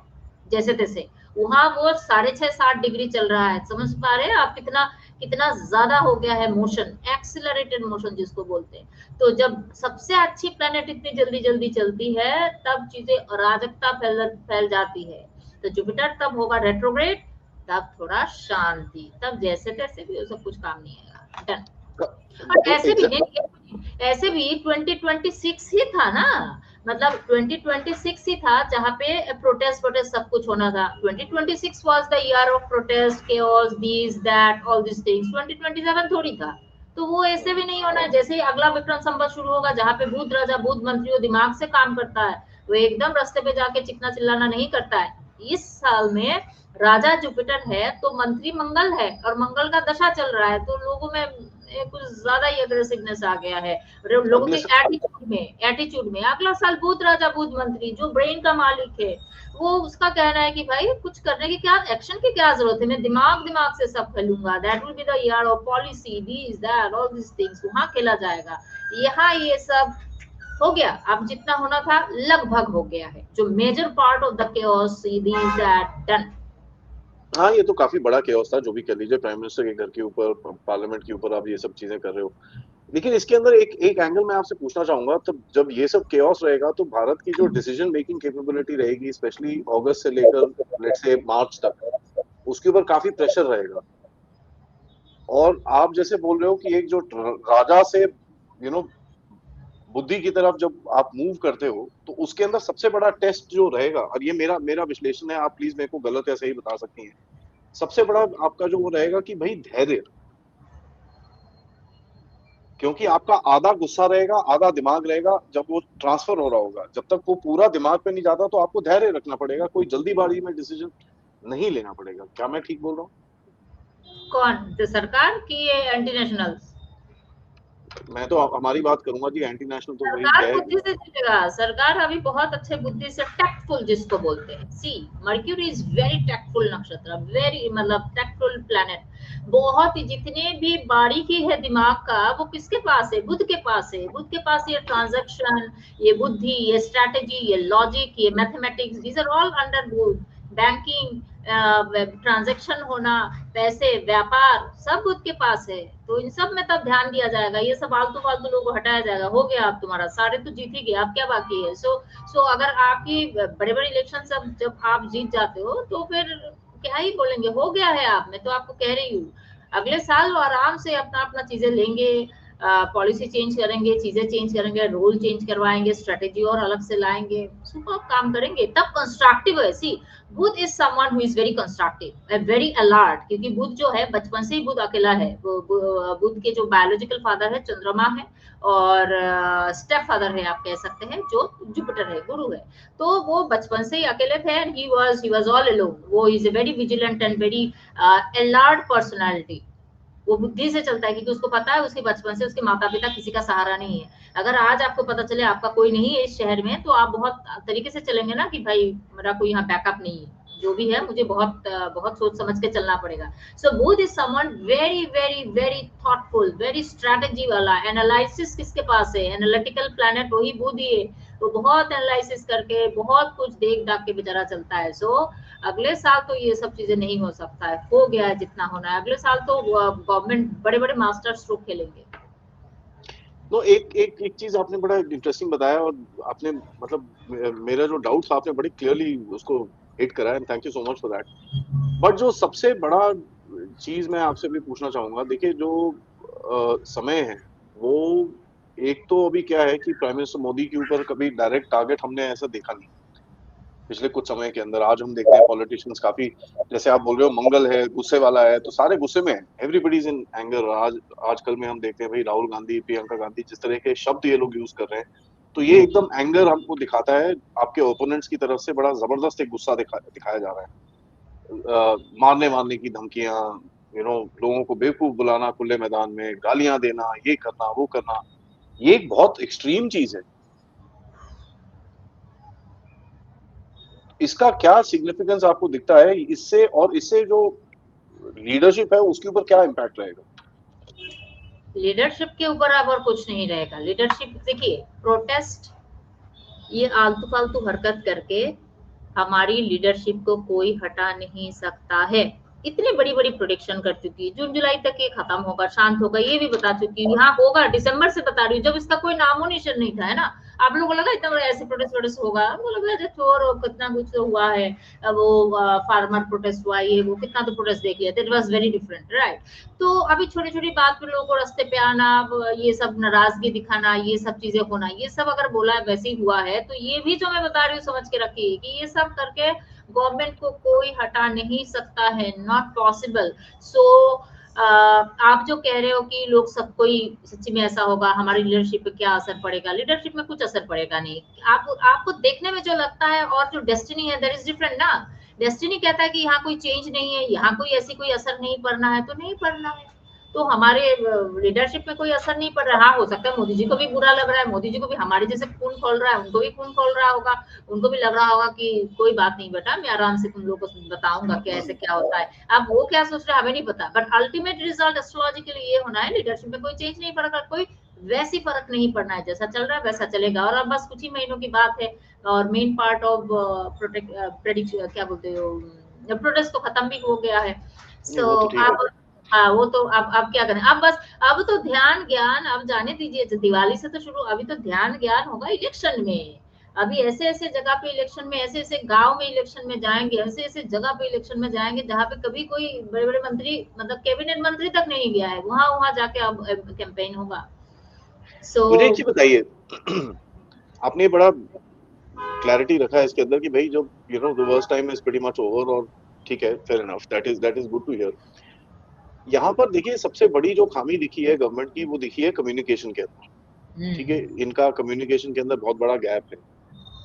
जैसे तैसे, वहां वो 6.5-7 डिग्री चल रहा है। समझ पा रहे हैं आप कितना कितना ज्यादा हो गया है मोशन, एक्सिलरेटेड मोशन जिसको बोलते हैं। तो जब सबसे अच्छी प्लेनेट इतनी जल्दी जल्दी चलती है, तब चीजें अराजकता फैल जाती है। तो जुपिटर तब होगा रेट्रोग्रेड, तब थोड़ा शांति, तब जैसे तैसे भी वो सब कुछ काम नहीं आएगा। डन। और ऐसे भी नहीं, ऐसे भी 2026 ही था ना, मतलब 2026 ही था जहाँ पे प्रोटेस्ट प्रोटेस्ट सब कुछ होना था। 2026 was the year of protest, chaos, this that all this things. 2027 थोड़ी था। तो वो ऐसे भी नहीं होना है। जैसे ही अगला विक्रम संवत शुरू होगा, जहाँ पे बुध राजा, बुध मंत्री, वो दिमाग से काम करता है, वो एकदम रास्ते पे जाके चिकना चिल्लाना नहीं करता है। इस साल में राजा जुपिटर है तो मंत्री मंगल है, और मंगल का दशा चल रहा है, तो लोगों में कुछ ज्यादा ही अग्रेसिवनेस आ गया है लोगों के अगले एटीट्यूड में। अगला साल बुध राजा, बुध मंत्री, जो ब्रेन का मालिक है, वो उसका कहना है कि भाई कुछ करने की क्या, एक्शन की क्या जरूरत है, मैं दिमाग दिमाग से सब खेलूंगा। That will be the year of policy, this that all this things, वहां खेला जाएगा। यहाँ ये सब हो गया। अब जितना होना था लगभग हो गया है, जो major part of the chaos, this that done. हाँ, ये तो काफी बड़ा केओस था, जो भी कह लीजिए, प्राइम मिनिस्टर के घर के ऊपर, पार्लियामेंट के ऊपर आप ये सब चीजें कर रहे हो। लेकिन इसके अंदर एक एक एंगल मैं आपसे पूछना चाहूंगा, तब जब ये सब केओस रहेगा तो भारत की जो डिसीजन मेकिंग कैपेबिलिटी रहेगी, स्पेशली अगस्त से लेकर लेट्स से मार्च तक, उसके ऊपर काफी प्रेशर रहेगा। और आप जैसे बोल रहे हो कि एक जो राजा से बुद्धि की तरफ जब आप मूव करते हो, तो उसके अंदर सबसे बड़ा टेस्ट जो रहेगा, और ये मेरा मेरा विश्लेषण है, आप प्लीज मेरे को गलत या सही बता सकती हैं, सबसे बड़ा आपका जो वो रहेगा कि भाई धैर्य। क्योंकि आपका आधा गुस्सा रहेगा, आधा दिमाग रहेगा। जब वो ट्रांसफर हो रहा होगा, जब तक वो पूरा दिमाग पे नहीं जाता, तो आपको धैर्य रखना पड़ेगा, कोई जल्दीबाजी में डिसीजन नहीं लेना पड़ेगा। क्या मैं ठीक बोल रहा हूँ? कौन, तो सरकार की एंटी नेशनल? मैं तो हमारी बात करूंगा जी, एंटी नेशनल तो वही सरकार है। बुद्धि से चलेगा। सरकार अभी बहुत अच्छे बुद्धि से, टैक्टफुल जिसको बोलते हैं। सी, मर्क्यूरी इज वेरी टैक्टफुल नक्षत्र, वेरी मतलब टैक्टफुल प्लैनेट। बहुत ही, जितने भी बारीकी है दिमाग का, वो किसके पास है? बुध के पास है। बुध के पास ये ट्रांजैक्शन, ये बुद्धि, ये स्ट्रैटेजी, ये लॉजिक, ये mathematics, these are all under Budh. Banking, transaction होना, पैसे, व्यापार, सब बुध के पास है। तो इन सब में तब ध्यान दिया जाएगा, ये सब आलतू फालतू लोगों को हटाया जाएगा। हो गया अब तुम्हारा, सारे तो जीत ही गए, अब क्या बाकी है? सो अगर आपकी बड़े बड़े इलेक्शन सब जब आप जीत जाते हो, तो फिर क्या ही बोलेंगे, हो गया है आप। मैं तो आपको कह रही हूँ, अगले साल वो आराम से अपना अपना चीजें लेंगे, पॉलिसी चेंज करेंगे, चीजें चेंज करेंगे, रूल चेंज करवाएंगे, स्ट्रेटेजी और अलग से लाएंगे, सुपर काम करेंगे। तब कंस्ट्रक्टिव है। See, Budh is someone who is very constructive, very alert, क्योंकि बुध जो है बचपन से ही बुध अकेला है। बुध के जो बायोलॉजिकल फादर है चंद्रमा है, और स्टेप फादर है आप कह सकते हैं, जो जुपिटर है, गुरु है। तो वो बचपन से ही अकेले थे, and he was all alone. वो is a very vigilant and very alert personality. वो बुद्धि से चलता है, क्योंकि उसको पता है उसके बचपन से उसके माता पिता किसी का सहारा नहीं है। अगर आज आपको पता चले आपका कोई नहीं है इस शहर में, तो आप बहुत तरीके से चलेंगे ना, कि भाई मेरा कोई यहाँ बैकअप नहीं है, जो भी है मुझे बहुत बहुत सोच समझ के चलना पड़ेगा। So Budh is someone very very very thoughtful, very strategy वाला। एनालिसिस किसके पास है? एनालिटिकल प्लैनेट वही बुध ही है। वो बहुत एनालिसिस करके बहुत कुछ देख दाख के बेचारा चलता है। सो अगले साल तो ये सब चीजें नहीं हो सकता है, हो गया है जितना होना है। अगले साल तो गवर्नमेंट बड़े बड़े मास्टर स्ट्रोक खेलेंगे। नो, एक चीज आपने बड़ा इंटरेस्टिंग बताया, और आपने मतलब मेरा जो डाउट था आपने बड़ी क्लियरली उसको हिट करा, and thank you so much for that. But जो सबसे बड़ा चीज मैं आपसे भी पूछना चाहूंगा, देखिए जो समय है वो, एक तो अभी क्या है कि प्राइम मिनिस्टर मोदी के ऊपर कभी डायरेक्ट टारगेट हमने ऐसा देखा नहीं पिछले कुछ समय के अंदर। आज हम देखते हैं पॉलिटिशियंस काफी, जैसे आप बोल रहे हो मंगल है, गुस्से वाला है, तो सारे गुस्से में है, एवरीबडी इज इन एंगर। आजकल में हम देखते हैं भाई राहुल गांधी, प्रियंका गांधी, जिस तरह के शब्द ये लोग यूज कर रहे हैं, तो ये एकदम एंगर हमको दिखाता है। आपके ओपोनेंट्स की तरफ से बड़ा जबरदस्त एक गुस्सा दिखाया जा रहा है। मारने मारने की धमकियां, लोगों को बेवकूफ बुलाना खुले मैदान में, गालियां देना, ये करना वो करना, ये एक बहुत एक्सट्रीम चीज है। इसका क्या सिग्निफिकेंस आपको दिखता है इससे, और इससे जो लीडरशिप है उसके ऊपर क्या इम्पैक्ट रहेगा? लीडरशिप के ऊपर अब और कुछ नहीं रहेगा। लीडरशिप देखिए, प्रोटेस्ट, ये आलतू फालतू हरकत करके हमारी लीडरशिप को कोई हटा नहीं सकता है। इतनी बड़ी बड़ी प्रोडिक्शन कर चुकी है, जून जुलाई तक ये खत्म होगा, शांत होगा, ये भी बता चुकी है। हाँ होगा, दिसंबर से बता रही हूँ, जब इसका कोई नामो निशान नहीं था, है ना। आप लोगों को लगा इतना बड़ा ऐसे प्रोटेस्ट होगा, हमको लगा जब चोर कितना कुछ तो हुआ है, वो फार्मर प्रोटेस्ट हुआ, ये वो कितना तो प्रोटेस्ट देख लिया, that was very different, right. तो अभी छोटी छोटी बात पे लोगों को रास्ते पे आना, ये सब नाराजगी दिखाना, ये सब चीजें होना, ये सब अगर बोला वैसे ही हुआ है, तो ये भी जो मैं बता रही हूँ समझ के रखिए कि ये सब करके गवर्नमेंट को कोई हटा नहीं सकता है, नॉट पॉसिबल। सो आप जो कह रहे हो कि लोग सब कोई सच्ची में ऐसा होगा, हमारी लीडरशिप पे क्या असर पड़ेगा, लीडरशिप में कुछ असर पड़ेगा नहीं। आपको देखने में जो लगता है और जो डेस्टिनी है दैट इज डिफरेंट ना। डेस्टिनी कहता है कि यहाँ कोई चेंज नहीं है, यहाँ कोई ऐसी कोई असर नहीं पड़ना है, तो नहीं पड़ना है। तो हमारे लीडरशिप में कोई असर नहीं पड़ रहा। हाँ, हो सकता है मोदी जी को भी बुरा लग रहा है, मोदी जी को भी हमारे जैसे खून खोल रहा है, उनको भी खून खोल रहा होगा, उनको भी लग रहा होगा कि कोई बात नहीं बेटा, मैं आराम से तुम लोग को बताऊंगा कैसे क्या होता है। अब वो क्या सोच रहे हैं हमें नहीं पता, बट अल्टीमेट रिजल्ट एस्ट्रोलॉजिकली ये होना है, लीडरशिप में कोई चेंज नहीं पड़ेगा, कोई वैसी फर्क नहीं पड़ना है, जैसा चल रहा है वैसा चलेगा। और अब बस कुछ ही महीनों की बात है, और मेन पार्ट ऑफ प्रोटेक्ट क्या बोलते हो, प्रोटेस्ट तो खत्म भी हो गया है। नहीं, सो वो तो ठीक है। आप, हाँ वो तो अब क्या करें, अब बस, अब तो ध्यान ज्ञान अब जाने दीजिए, दिवाली से तो शुरू, अभी तो ध्यान ज्ञान होगा इलेक्शन में। अभी ऐसे ऐसे जगह पे इलेक्शन में, ऐसे ऐसे गांव में इलेक्शन में जाएंगे, ऐसे ऐसे जगह पे इलेक्शन में जाएंगे जहाँ पे कभी कोई बड़े बड़े मंत्री, मतलब कैबिनेट मंत्री तक नहीं गया है, वहां वहां जाके अब कैंपेन होगा। सो मुझे एक चीज बताइए, आपने बड़ा क्लैरिटी रखा है इसके अंदर कि भाई जो the worst time is pretty much over, और ठीक है, fair enough, that is good to hear. यहाँ पर देखिए सबसे बड़ी जो खामी दिखी है गवर्नमेंट की, वो दिखी है कम्युनिकेशन के अंदर। ठीक है, इनका कम्युनिकेशन के अंदर बहुत बड़ा गैप है।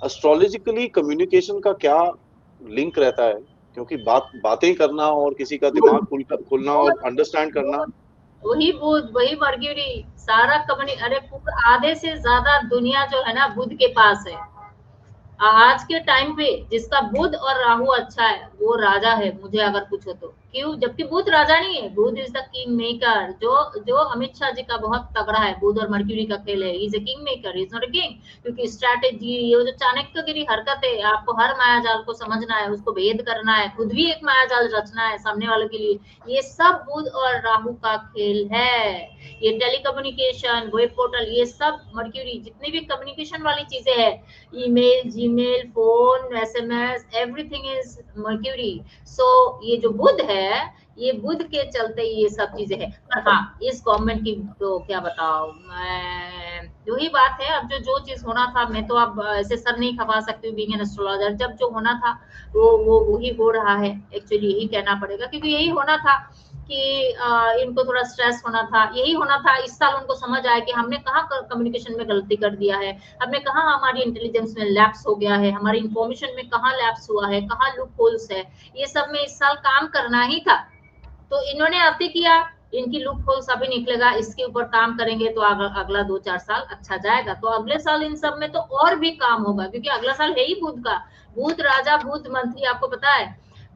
एस्ट्रोलॉजिकली कम्युनिकेशन का क्या लिंक रहता है? क्योंकि बातें करना और किसी का दिमाग खुलना और अंडरस्टैंड करना। वही बुध, वही मर्क्यूरी, सारा कम्युनि, अरे आधे से ज्यादा दुनिया जो है ना बुध के पास है। आज के टाइम पे जिसका बुध और राहु अच्छा है वो राजा है, मुझे अगर पूछो तो। क्यों? जबकि बुध राजा नहीं है, बुध इज द किंग मेकर। जो अमित शाह जी का बहुत तगड़ा है, बुध और मर्क्यूरी का खेल है, is a king maker, is not a king. क्योंकि स्ट्रैटेजी, ये जो चाणक्यगिरी हरकत है, आपको हर माया जाल को समझना है, उसको भेद करना है, खुद भी एक माया जाल रचना है सामने वाले के लिए, ये सब बुध और राहु का खेल है। ये टेलीकम्युनिकेशन, वेब पोर्टल, ये सब मर्क्यूरी, जितनी भी कम्युनिकेशन वाली चीजें हैं, email, Gmail, phone, SMS, everything is Mercury. So ये जो बुध है, ये बुध के चलते ये सब चीजें हैं। पर हाँ, इस गवर्नमेंट की तो क्या बताओ मैं, वही बात है, अब जो चीज होना था, मैं तो अब ऐसे सर नहीं खपा सकती हूँ बीइंग एन एस्ट्रोलॉजर। जब जो होना था वो वही हो रहा है, एक्चुअली यही कहना पड़ेगा, क्योंकि यही होना था कि इनको थोड़ा स्ट्रेस होना था, यही होना था। इस साल उनको समझ आया कि हमने कहाँ कम्युनिकेशन में गलती कर दिया है, हमने कहाँ हमारी इंटेलिजेंस में लैप्स हो गया है, हमारी इंफॉर्मेशन में कहाँ लैप्स हुआ है, कहाँ लूप होल्स है। ये सब में इस साल काम करना ही था, तो इन्होंने अति किया, इनकी लूप होल्स अभी निकलेगा, इसके ऊपर काम करेंगे तो अगला 2-4 साल अच्छा जाएगा। तो अगले साल इन सब में तो और भी काम होगा, क्योंकि अगला साल है ही बुध का। बुध राजा, बुध मंत्री, आपको पता है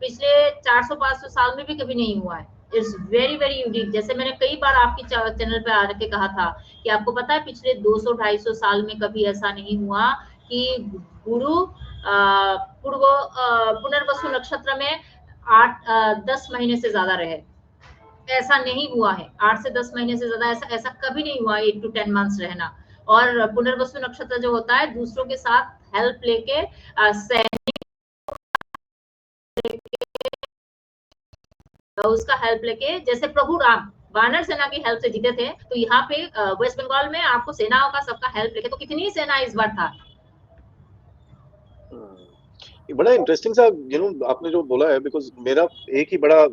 पिछले 400-500 साल में भी कभी नहीं हुआ है। It's very very unique. जैसे मैंने कई बार आपकी चैनल पे आके कहा था कि आपको पता है पिछले 200-250 साल में कभी ऐसा नहीं हुआ कि गुरु पुनर्वसु नक्षत्र में 10 महीने से ज्यादा रहे। ऐसा नहीं हुआ है, 8 से 10 महीने से ज्यादा ऐसा ऐसा कभी नहीं हुआ 8 to 10 मंथ्स रहना। और पुनर्वसु नक्षत्र जो होता है दूसरों के साथ हेल्प लेके उसका हेल्प लेके, जैसे प्रभु राम वानर सेना की हेल्प से जीते थे, तो यहाँ पे वेस्ट बंगाल में आपको सेनाओं का सबका हेल्प लेके, तो कितनी सेना इस बार था। ये बड़ा इंटरेस्टिंग सा आपने जो बोला है, बिकॉज मेरा एक ही बड़ा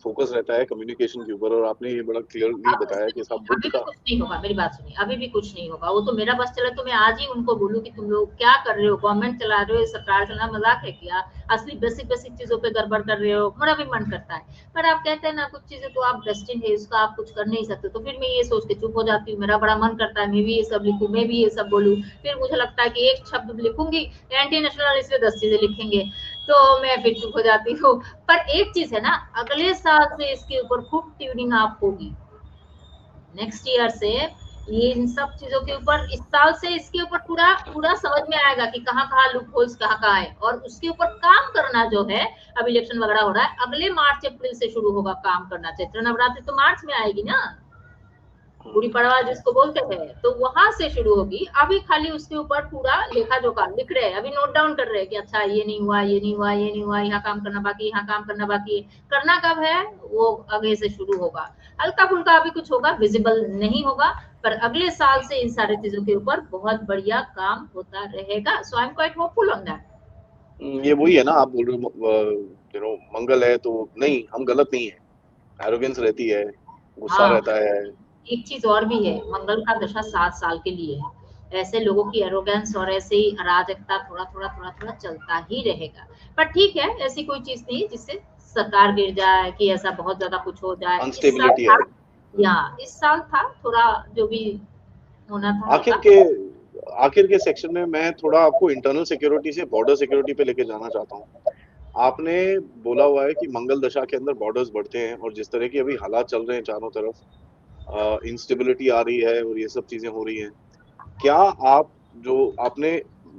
फोकस रहता है कम्युनिकेशन के ऊपर, और आपने ये बड़ा क्लियरली अब बताया कि साहब बुद्ध अभी भी का कुछ नहीं होगा, मेरी बात सुनिए, अभी भी कुछ नहीं होगा। वो तो मेरा बस चले तो मैं आज ही उनको बोलूं कि तुम लोग क्या कर रहे हो, गवर्नमेंट चला रहे हो, सरकार चला, मजाक है क्या, असली बेसिक बेसिक चीजों पे गड़बड़ कर रहे हो। मेरा भी मन करता है, पर आप कहते हैं ना कुछ चीजें तो आप डेस्टिन है, उसका आप कुछ कर नहीं सकते, तो फिर मैं ये सोच के चुप हो जाती हूँ। मेरा बड़ा मन करता है मैं भी ये सब लिखूं, मैं भी ये सब बोलूं, फिर मुझे लगता है कि एक शब्द लिखूंगी, एंटी नेशनल इस पे 10 चीजें लिखेंगे, तो मैं फिर चुप हो जाती हूँ। पर एक चीज है ना, अगले साल से इसके ऊपर खूब ट्यूनिंग आप होगी, नेक्स्ट ईयर से ये इन सब चीजों के ऊपर, इस साल से इसके ऊपर पूरा पूरा समझ में आएगा कि कहाँ कहाँ लूप होल्स कहाँ कहाँ है, और उसके ऊपर काम करना जो है। अब इलेक्शन वगैरह हो रहा है, अगले मार्च अप्रैल से शुरू होगा काम करना। चैत्र नवरात्रि तो मार्च में आएगी ना, गुड़ी पड़वा जिसको बोलते हैं, तो वहां से शुरू होगी। अभी खाली उसके ऊपर पूरा लेखा जोखा लिख रहे हैं, अभी नोट डाउन कर रहे हैं कि अच्छा ये नहीं हुआ, ये नहीं हुआ, ये नहीं हुआ, यहाँ काम करना बाकी, यहाँ काम करना बाकी। करना कब है वो आगे से शुरू होगा, हल्का फुल्का अभी कुछ होगा, विजिबल नहीं होगा, पर अगले साल से इन सारी चीजों के ऊपर बहुत बढ़िया काम होता रहेगा। So I am quite hopeful on that. ये वही है ना, आप बोल रहे हो मंगल है तो नहीं, हम गलत नहीं है, एरोगेंस रहती है, गुस्सा हाँ, रहता है। एक चीज और भी है, मंगल का दशा 7 साल के लिए है। ऐसे लोगों की एरोगेंस और ऐसे ही अराजकता थोड़ा थोड़ा थोड़ा थोड़ा चलता ही रहेगा। पर ठीक है, ऐसी कोई चीज नहीं जिससे सरकार गिर जाए, कि ऐसा बहुत ज्यादा कुछ हो जाए। इस साल अनस्टेबिलिटी था, है। या इस साल था थोड़ा जो भी होना था आखिर हल्का। के आखिर के सेक्शन में मैं थोड़ा आपको इंटरनल सिक्योरिटी से बॉर्डर सिक्योरिटी पे लेके जाना चाहता हूँ। आपने बोला हुआ है कि मंगल दशा के अंदर बॉर्डर्स बढ़ते हैं, और जिस तरह की अभी हालात चल रहे हैं चारों तरफ, इंस्टेबिलिटी आ रही है और ये सब चीजें हो रही हैं, क्या आप जो आपने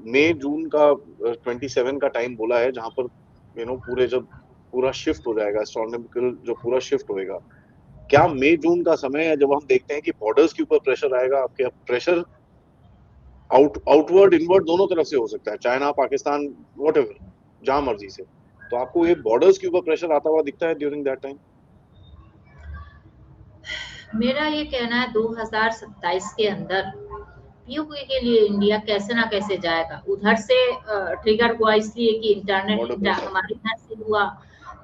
मई जून का 27 का टाइम बोला है, जहां पर पूरे जब पूरा शिफ्ट हो जाएगा, एस्ट्रोनॉमिकल जो पूरा शिफ्ट होएगा, क्या मई जून का समय है जब हम देखते हैं कि बॉर्डर्स के ऊपर प्रेशर आएगा? आपके प्रेशर आउटवर्ड इनवर्ड दोनों तरफ से हो सकता है, चाइना पाकिस्तान व्हाटएवर, जहां मर्जी से, तो आपको ये बॉर्डर्स के ऊपर प्रेशर आता हुआ दिखता है ड्यूरिंग दैट टाइम? मेरा ये कहना है 2027 के अंदर पीओके के लिए इंडिया कैसे ना कैसे जाएगा। उधर से ट्रिगर हुआ इसलिए कि बॉर्डर इंटरनेट प्रेशर। हमारे इधर से हुआ,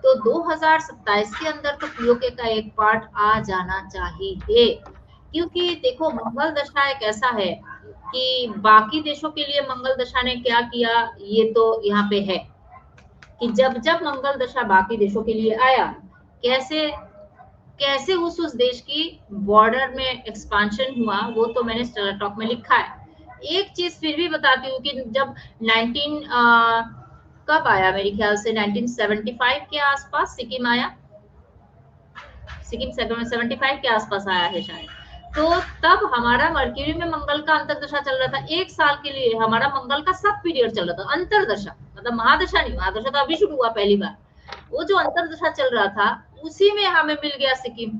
तो 2027 के अंदर तो पीओके का एक पार्ट आ जाना चाहिए। क्योंकि देखो मंगल दशा एक ऐसा है कि बाकी देशों के लिए मंगल दशा ने क्या किया, ये तो यहाँ पे है कि जब जब मंगल दशा बाकी देशों के लिए आया, कैसे कैसे उस देश की बॉर्डर में एक्सपांशन हुआ, वो तो मैंने स्टेलर टॉक में लिखा है। एक चीज फिर भी बताती हूँ कि जब 19 कब आया, मेरे ख्याल से 1975 के आसपास सिक्किम आया, सिक्किम 75 के आसपास आया है शायद। तो तब हमारा मर्क्यूरी में मंगल का अंतरदशा चल रहा था, एक साल के लिए हमारा मंगल का सब पीरियड चल रहा था, अंतरदशा मतलब महादशा नहीं, महादशा तो अभी शुरू हुआ पहली बार। वो जो अंतरदशा चल रहा था उसी में हमें मिल गया सिक्किम,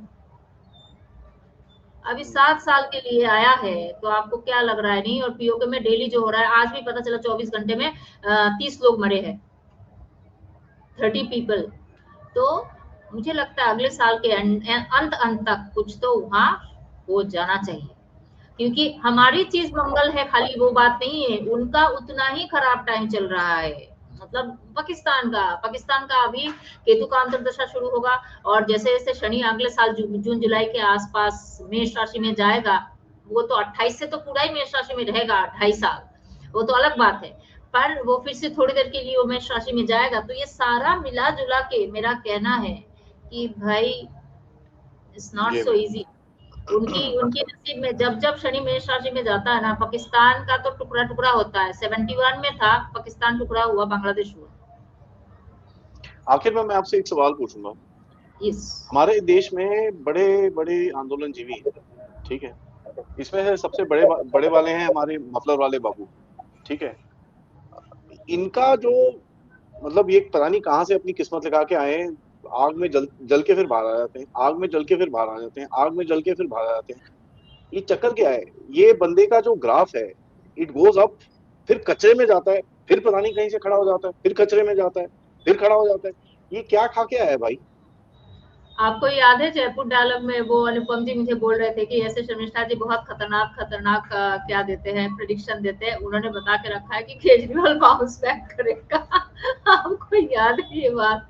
अभी 7 साल के लिए आया है। तो आपको क्या लग रहा है? नहीं, और पीओके में डेली जो हो रहा है, आज भी पता चला 24 घंटे में 30 लोग मरे हैं, 30 पीपल। तो मुझे लगता है अगले साल के अंत अंत तक कुछ तो वहां हो जाना चाहिए, क्योंकि हमारी चीज मंगल है, खाली वो बात नहीं है, उनका उतना ही खराब टाइम चल रहा है। मतलब पाकिस्तान का अभी केतु का अंतरदशा शुरू होगा, और जैसे जैसे शनि अगले साल जून जुलाई के आसपास मेष राशि में जाएगा, वो तो 28 से तो पूरा ही मेष राशि में रहेगा 2.5 साल, वो तो अलग बात है। पर वो फिर से थोड़ी देर के लिए वो मेष राशि में जाएगा, तो ये सारा मिला जुला के मेरा कहना है कि भाई इट्स नॉट जी सो मैम। इजी। उनकी उनके नसीब में जब जब शनि मेष राशि में जाता है ना, पाकिस्तान का तो टुकड़ा टुकड़ा होता है। 71 में था पाकिस्तान, टुकड़ा हुआ, बांग्लादेश हुआ। आखिर में मैं आपसे एक सवाल पूछूंगा। यस। हमारे देश में बड़े बड़े आंदोलन जीवी हैं, ठीक है, इसमें से सबसे बड़े बड़े वाले हैं हमारे मफलर वाले बाबू, ठीक है। इनका जो मतलब ये पता नहीं कहाँ से अपनी किस्मत लगा के आए हैं, आग में जल के फिर बाहर आ जाते हैं, आग में जल के फिर बाहर आ जाते हैं, आग में जल के फिर बाहर आ जाते हैं। ये चक्कर क्या है? ये बंदे का जो ग्राफ है, इट गोज अप, फिर कचरे में जाता है, फिर पता नहीं कहीं से खड़ा हो जाता है, फिर कचरे में जाता है, फिर खड़ा हो जाता है। ये क्या खा के आया है भाई? आपको याद है जयपुर डायलॉग में वो अनुपम जी मुझे बोल रहे थे कि ऐसे शर्मिष्ठा जी बहुत खतरनाक खतरनाक क्या देते हैं, प्रिडिक्शन देते हैं, उन्होंने बता के रखा है कि केजरीवाल बाउंस बैक करेगा। आपको याद है ये बात?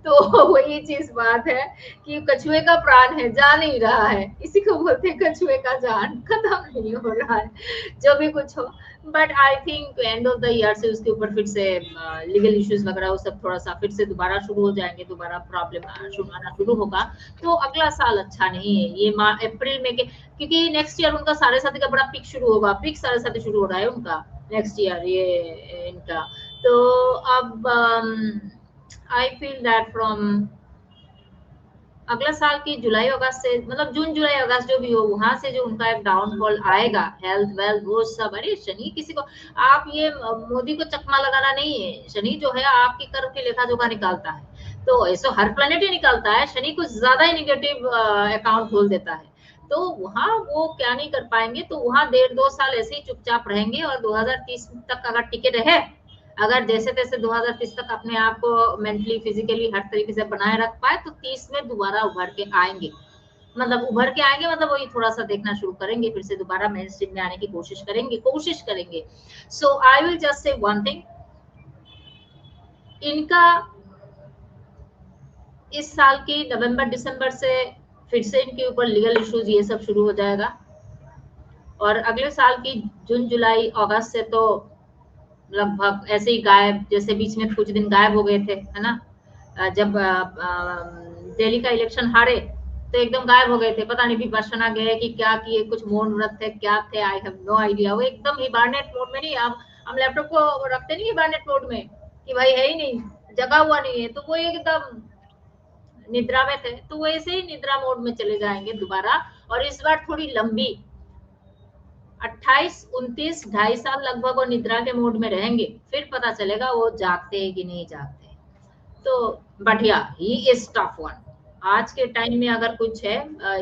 तो वही चीज बात है कि कछुए का प्राण है, जा नहीं रहा है, इसी को बोलते हैं कछुए का जान, खत्म नहीं हो रहा है जो भी कुछ हो। But I think end of the year से उसके ऊपर फिर से लीगल इश्यूज वगैरह वो सब थोड़ा सा फिर से दोबारा शुरू हो जाएंगे, दोबारा प्रॉब्लम आना शुरू होगा। तो अगला साल अच्छा नहीं है ये अप्रैल में क्योंकि नेक्स्ट ईयर उनका साढ़े साथी का बड़ा पिक शुरू होगा, पिक साढ़े साथी शुरू हो रहा है उनका नेक्स्ट ईयर ये इनका। तो अब आई फील दैट फ्रॉम अगला साल की जुलाई अगस्त से, मतलब जून जुलाई अगस्त जो भी हो, वहां से जो उनका एक डाउनफॉल आएगा, हेल्थ वेल्थ वो सब। अरे शनि किसी को, आप ये मोदी को चकमा लगाना नहीं है, शनि जो है आपकी कर्म की लेखा जोखा निकालता है। तो ऐसा हर प्लेनेट ही निकालता है, शनि कुछ ज्यादा ही निगेटिव अकाउंट खोल देता है। तो वहां वो क्या नहीं कर पाएंगे, तो वहां 1.5-2 साल ऐसे ही चुपचाप रहेंगे। और 2030 तक अगर टिके रहे, अगर जैसे तैसे 2030 तक अपने आप को मेंटली फिजिकली हर तरीके से बनाए रख पाए, तो 30 में दोबारा उभर के आएंगे। मतलब उभर के आएंगे मतलब वही थोड़ा सा देखना शुरू करेंगे, फिर से दोबारा मेन स्ट्रीम में आने की कोशिश करेंगे। So I will just say one thing, इनका इस साल की नवंबर दिसंबर से फिर से इनके ऊपर लीगल इश्यूज ये सब शुरू हो जाएगा। और अगले साल की जून जुलाई अगस्त से तो लगभग ऐसे ही गायब, जैसे बीच में कुछ दिन गायब हो गए थे, है ना? जब दिल्ली का इलेक्शन हारे तो एकदम गायब हो गए थे, पता नहीं विपश्यना गए कि क्या किए, कुछ मौन व्रत थे, क्या थे, आई हैव नो आइडिया। वो एकदम हिबारनेट मोड में नहीं, हम लैपटॉप को रखते नहीं हिबारनेट मोड में कि भाई है ही नहीं, जगा हुआ नहीं है, तो वो एकदम निद्रा में थे। तो वो ऐसे ही निद्रा मोड में चले जाएंगे दोबारा। और इस बार थोड़ी लंबी 28, 29, 2.5 साल लगभग वो निद्रा के मोड में रहेंगे, फिर पता चलेगा वो जागते हैं कि नहीं जागते। तो बढ़िया, ही इज टफ वन। आज के टाइम में अगर कुछ है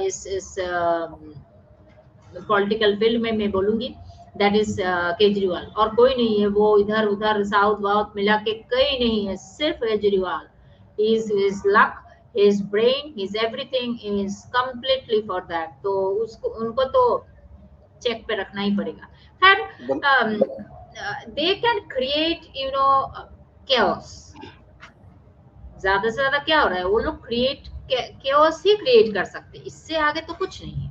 इस पॉलिटिकल फील्ड में, मैं बोलूंगी दैट इज केजरीवाल, और कोई नहीं है। वो इधर उधर साउथ वाउथ मिला के कहीं नहीं है, सिर्फ Kejriwal. Is luck, his brain, his everything is completely for that। तो उसको उनको तो चेक पे रखना ही पड़ेगा। खैर दे कैन क्रिएट chaos। ज्यादा से ज्यादा क्या हो रहा है, वो लोग chaos ही क्रिएट कर सकते, इससे आगे तो कुछ नहीं है।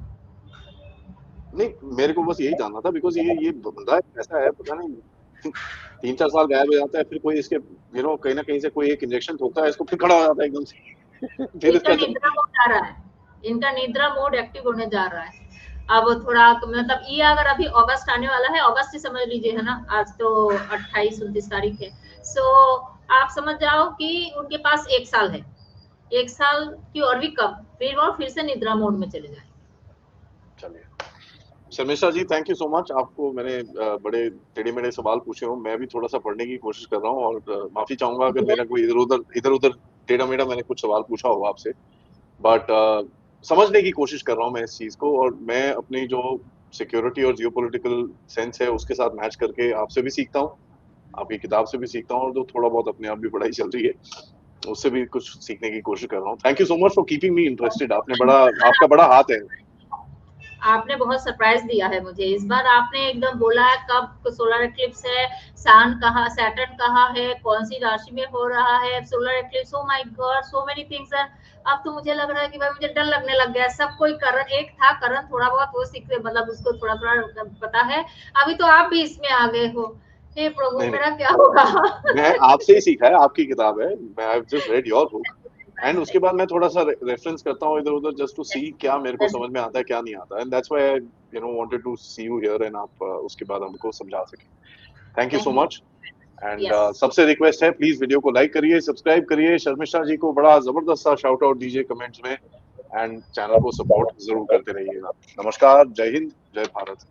नहीं, मेरे को बस यही जानना था, बिकॉज ये बंदा ऐसा है, पता नहीं 3-4 साल गायब हो जाता है, फिर कोई इसके कहीं ना कहीं से कोई एक इंजेक्शन ठोकता है इसको, फिर खड़ा हो जाता है एकदम से। फिर इनका इसका निद्रा मोड आ रहा है, इनका निद्रा मोड एक्टिव होने जा रहा है। अब थोड़ा मतलब ये अगर अभी अगस्त आने वाला है, अगस्त ही समझ लीजिए, है ना? आज तो 28-29 तारीख है। सो आप समझ जाओ कि उनके पास 1 साल है, 1 साल की और भी कम, फिर से निद्रा मोड में चले जाए। चलिए शर्मिष्ठा जी, थैंक यू सो मच। आपको मैंने बड़े टेढ़े मेढ़े सवाल पूछे हो, मैं भी थोड़ा सा पढ़ने की कोशिश कर रहा हूँ, और माफी चाहूंगा अगर मेरा कोई इधर उधर टेढ़ा मेढ़ा मैंने कुछ सवाल पूछा हो आपसे, बट समझने की कोशिश कर रहा हूँ मैं इस चीज को, और मैं अपनी जो सिक्योरिटी और जियोपॉलिटिकल सेंस है उसके साथ मैच करके आपसे भी सीखता हूँ, आपकी किताब से भी सीखता हूँ, और जो थोड़ा बहुत अपने आप भी पढ़ाई चल रही है उससे भी कुछ सीखने की कोशिश कर रहा हूँ। Thank you so much for keeping me interested. आपका बड़ा हाथ है। आपने बहुत सरप्राइज दिया है मुझे इस बार। आपने एकदम बोला है कब सोलर एक्लिप्स है, सन कहाँ, सैटर्न कहाँ है, कौन सी राशि में हो रहा है solar eclipse. Oh my God, so many things. अब तो मुझे लग रहा है कि भाई मुझे डर लगने लग गया है। सब कोई करण एक था, करण थोड़ा बहुत वो सीखते, मतलब उसको थोड़ा थोड़ा पता है। अभी तो आप भी इसमें आ गए हो। हे प्रभु, नहीं मेरा क्या होगा? मैं आपसे ही सीखा है, आपकी किताब है, मैं I just read your book, and उसके बाद मैं थोड़ा सा रेफरेंस करता हूँ इधर उधर, जस्ट टू सी क्या मेरे को समझ में आता है क्या नहीं आता, and that's why I wanted to see you here, and आप उसके बाद हमको समझा सके। Thank you so much. And सबसे रिक्वेस्ट है, प्लीज वीडियो को लाइक करिए, सब्सक्राइब करिए, शर्मिष्ठा जी को बड़ा जबरदस्त सा शाउट आउट दीजिए कमेंट्स में, एंड चैनल को सपोर्ट जरूर करते रहिएगा। नमस्कार, जय हिंद, जय भारत।